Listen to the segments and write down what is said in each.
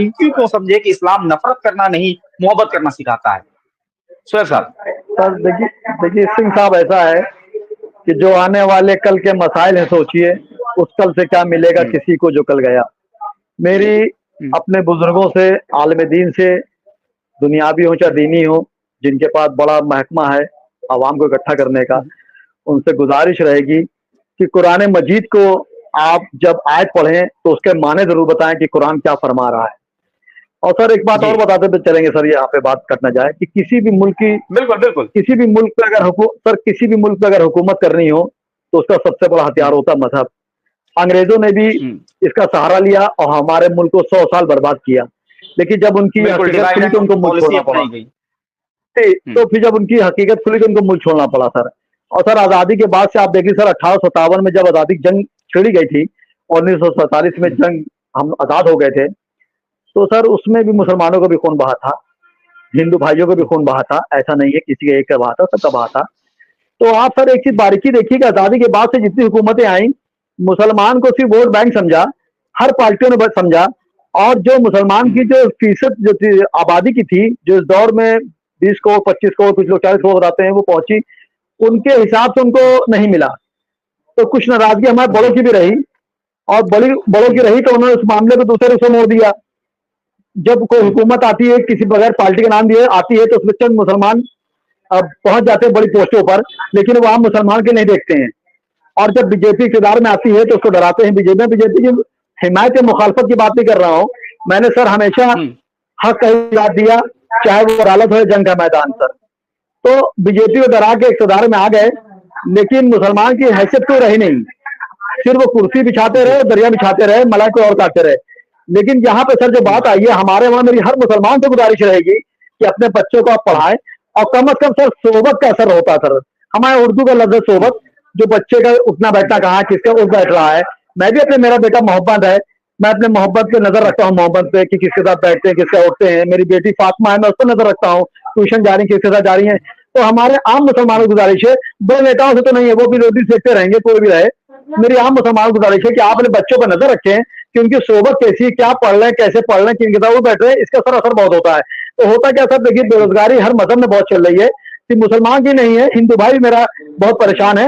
Thank you को समझे कि इस्लाम नफरत करना नहीं, मोहब्बत करना सिखाता है। सुहेब साहब। सर देखिए देखिए सिंह साहब, ऐसा है कि जो आने वाले कल के मसाइल हैं, सोचिए उस कल से क्या मिलेगा किसी को जो कल गया। मेरी अपने बुजुर्गों से, आलिम दीन से, दुनियावी हो चाहे दीनी हो, जिनके पास बड़ा महकमा है आवाम को इकट्ठा करने का, उनसे गुजारिश रहेगी कि कुरान मजीद को आप जब आयत पढ़ें तो उसके माने जरूर बताएं कि कुरान क्या फरमा रहा है। और सर एक बात और बताते हुए चलेंगे सर, यहाँ पे बात कट ना जाए कि किसी भी मुल्क की, बिल्कुल बिल्कुल, किसी भी मुल्क पे अगर किसी भी मुल्क पे अगर हुकूमत करनी हो तो उसका सबसे बड़ा हथियार होता है मजहब। अंग्रेजों ने भी इसका सहारा लिया और हमारे मुल्क को 100 साल बर्बाद किया, लेकिन जब उनकी हकीकत खुली तो उनको मुल्क छोड़ना पड़ा। तो फिर जब उनकी हकीकत खुली तो उनको मुल्क छोड़ना पड़ा सर। और सर आज़ादी के बाद से आप देखिए सर, 1857 में जब आज़ादी जंग छिड़ी गई थी और 1947 में जंग हम आज़ाद हो गए थे, तो सर उसमें भी मुसलमानों को भी खून बहा था, हिंदू भाइयों को भी खून बहा था। ऐसा नहीं है किसी का एक का बहा था, सबका बहा था। तो आप सर एक चीज बारीकी देखिएगा, आज़ादी के बाद से जितनी हुकूमतें आई, मुसलमान को सिर्फ वोट बैंक समझा, हर पार्टियों ने समझा। और जो मुसलमान की जो फीसद जो थी आबादी की थी, जो इस दौर में 20 करोड़ 25 करोड़, कुछ लोग 40 करोड़ बताते हैं, वो पहुंची, उनके हिसाब से उनको नहीं मिला। तो कुछ नाराजगी हमारे बड़ों की भी रही, और बड़ों की रही तो उन्होंने उस मामले को दूसरे रूप से मोड़ दिया। जब कोई हुकूमत आती है, किसी बगैर पार्टी के नाम दिए आती है, तो उसमें चंद मुसलमान अब पहुंच जाते हैं बड़ी पोस्टों पर, लेकिन वो आम मुसलमान के नहीं देखते हैं। और जब बीजेपी इक़्तिदार में आती है तो उसको डराते हैं। बीजेपी की हिमायत या मुखालफत की बात नहीं कर रहा हूँ मैंने सर, हमेशा हक का ही साथ दिया, चाहे वो अदालत हो या जंग का मैदान सर। तो बीजेपी को डरा के इक़्तिदार में आ गए, लेकिन मुसलमान की हैसियत कोई रही नहीं। सिर्फ वो कुर्सी बिछाते रहे, दरिया बिछाते रहे, मलाई को और काटते रहे। लेकिन यहाँ पे सर जो बात आई है, हमारे वहां मेरी हर मुसलमान से गुजारिश रहेगी कि अपने बच्चों को आप पढ़ाएं, और कम से कम सर सोबत का असर होता है सर। हमारे उर्दू का लफ्ज़ सोबत, जो बच्चे का उठना बैठना कहाँ किसका उठ बैठ रहा है। मैं भी अपने, मेरा बेटा मोहब्बत है, मैं अपने मोहब्बत पे नजर रखता हूँ, मोहब्बत पे कि किसके साथ बैठते हैं, किसके उठते हैं। मेरी बेटी फातिमा है, मैं उस पर नजर रखता हूँ, ट्यूशन जा रही है, किसके साथ जा रही है। तो हमारे आम मुसलमानों की गुजारिश है, बड़े नेताओं से तो नहीं है, वो भी रोटी सेकते रहेंगे, कोई भी रहे। मेरी आम मुसलमानों की गुजारिश है कि आप अपने बच्चों पर नजर रखें कि उनकी सोबत कैसी है, क्या पढ़ रहे हैं, कैसे पढ़ रहे हैं, किनके साथ वो बैठ रहे हैं, इसका असर बहुत होता है। तो होता क्या सर, देखिए बेरोजगारी हर मजहब में बहुत चल रही है, सिर्फ मुसलमान की नहीं है। हिंदू भाई मेरा बहुत परेशान है,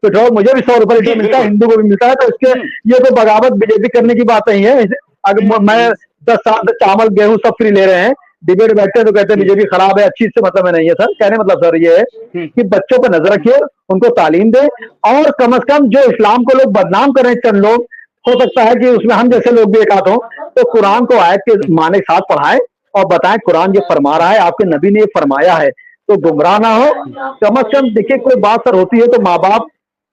पेट्रोल मुझे भी 100 रुपए लीटर मिलता है, हिंदू को भी मिलता है। तो इसके ये कोई बगावत बीजेपी करने की बात नहीं है। अगर मैं 10 साल से चावल गेहूं सब फ्री ले रहे हैं, डिबेट बैठते हैं तो कहते हैं बीजेपी खराब है, अच्छी, इससे मतलब नहीं है सर। कहने मतलब सर ये है कि बच्चों पर नजर रखिए, उनको तालीम दें, और कम से कम जो इस्लाम को लोग बदनाम करें चंद लोग, हो सकता है कि उसमें हम जैसे लोग भी एक आध हों, तो कुरान को आयत के माने के साथ पढ़ाएं और बताएं कुरान ये फरमा रहा है, आपके नबी ने ये फरमाया है, तो गुमराह ना हो। कम से कम देखिए कोई बात सर होती है तो माँ बाप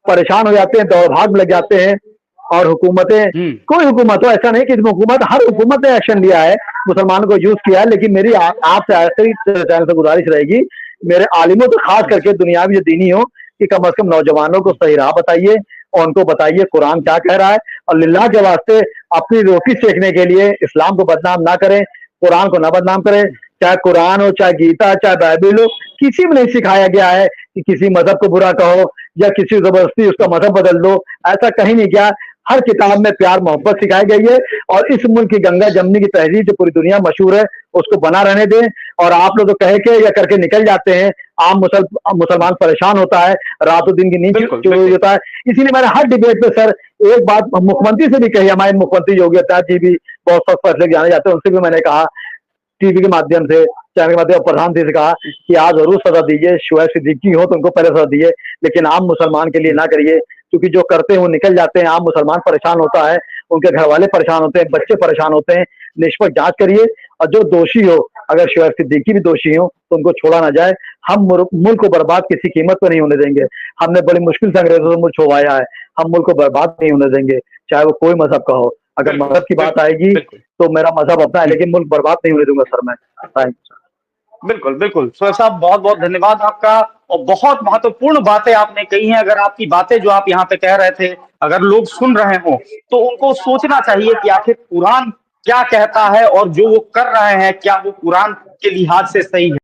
परेशान हो जाते हैं, दौड़ भाग लग जाते हैं। और हुकूमतें, कोई हुकूमत हो, ऐसा नहीं कि हुकूमत, हर हुकूमत ने एक्शन लिया है, मुसलमानों को यूज किया है। लेकिन मेरी आपसे आखिरी चैनल से गुजारिश रहेगी, मेरे आलिमों से खास करके दुनियावी जो दीनी हो, कि कम से कम नौजवानों को सही राह बताइए और उनको बताइए कुरान क्या कह रहा है। और लिल्लाह के वास्ते अपनी रोटी सेकने के लिए इस्लाम को बदनाम ना करें, कुरान को ना बदनाम करें। चाहे कुरान हो, चाहे गीता, चाहे बाइबिल हो, किसी में नहीं सिखाया गया है कि किसी मजहब को बुरा कहो या किसी जबरदस्ती उसका मजहब बदल दो, ऐसा कहीं नहीं किया। हर किताब में प्यार मोहब्बत सिखाई गई है, और इस मुल्क की गंगा जमनी की तहजीब जो पूरी दुनिया मशहूर है, उसको बना रहने दें। और आप लोग तो कह के या करके निकल जाते हैं, आम मुसलमान परेशान होता है, रातों दिन की नींद चोरी होता है। इसीलिए मैंने हर डिबेट पे सर एक बात मुख्यमंत्री से भी कही, हमारे मुख्यमंत्री योगी आदित्यनाथ जी भी बहुत सख्त फैसले जाने जाते हैं, उनसे भी मैंने कहा, टीवी के माध्यम से, चैनल के माध्यम प्रधानमंत्री से कहा कि आज जरूर सजा दीजिए, शुएब सिद्दीकी हो तो उनको पहले सजा दीजिए, लेकिन आम मुसलमान के लिए ना करिए, क्योंकि जो करते हैं वो निकल जाते हैं। आम मुसलमान परेशान होता है, उनके घर वाले परेशान होते हैं, बच्चे परेशान होते हैं। निष्पक्ष जांच करिए, और जो दोषी हो, अगर शुएब सिद्दीकी भी दोषी हो तो उनको छोड़ा ना जाए। हम मुल्क को बर्बाद किसी कीमत पर नहीं होने देंगे। हमने बड़ी मुश्किल से अंग्रेजों से मुल्क छुड़वाया है, हम मुल्क को बर्बाद नहीं होने देंगे, चाहे वो कोई मजहब का हो। अगर मजहब की बात आएगी तो मेरा मजहब अपना है, लेकिन मुल्क बर्बाद नहीं होने दूंगा सर मैं। थैंक्स। बिल्कुल बिल्कुल, शुएब साहब बहुत बहुत धन्यवाद आपका, और बहुत महत्वपूर्ण बातें आपने कही हैं। अगर आपकी बातें जो आप यहाँ पे कह रहे थे, अगर लोग सुन रहे हो तो उनको सोचना चाहिए कि आखिर कुरान क्या कहता है, और जो वो कर रहे हैं क्या वो कुरान के लिहाज से सही है।